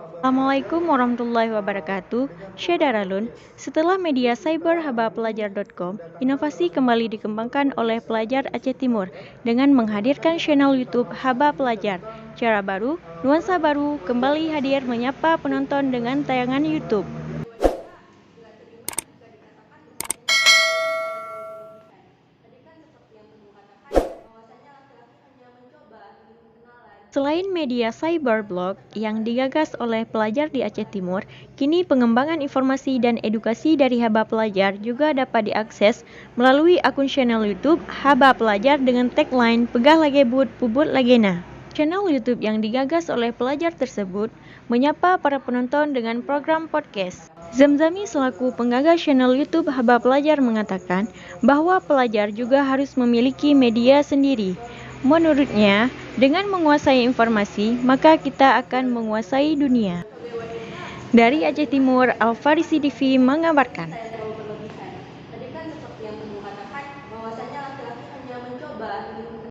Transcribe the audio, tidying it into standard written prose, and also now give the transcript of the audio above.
Assalamualaikum warahmatullahi wabarakatuh. Syedaralun, setelah media cyber habapelajar.com, inovasi kembali dikembangkan oleh pelajar Aceh Timur dengan menghadirkan channel YouTube Haba Pelajar. Cara baru, nuansa baru kembali hadir menyapa penonton dengan tayangan YouTube. Selain media cyberblog yang digagas oleh pelajar di Aceh Timur, kini pengembangan informasi dan edukasi dari Haba Pelajar juga dapat diakses melalui akun channel YouTube Haba Pelajar dengan tagline Pegah Lagebut Pubut Lagena. Channel YouTube yang digagas oleh pelajar tersebut menyapa para penonton dengan program podcast. Zamzami selaku penggagas channel YouTube Haba Pelajar mengatakan bahwa pelajar juga harus memiliki media sendiri. Menurutnya, dengan menguasai informasi, maka kita akan menguasai dunia. Dari Aceh Timur, Al-Farisi TV mengabarkan.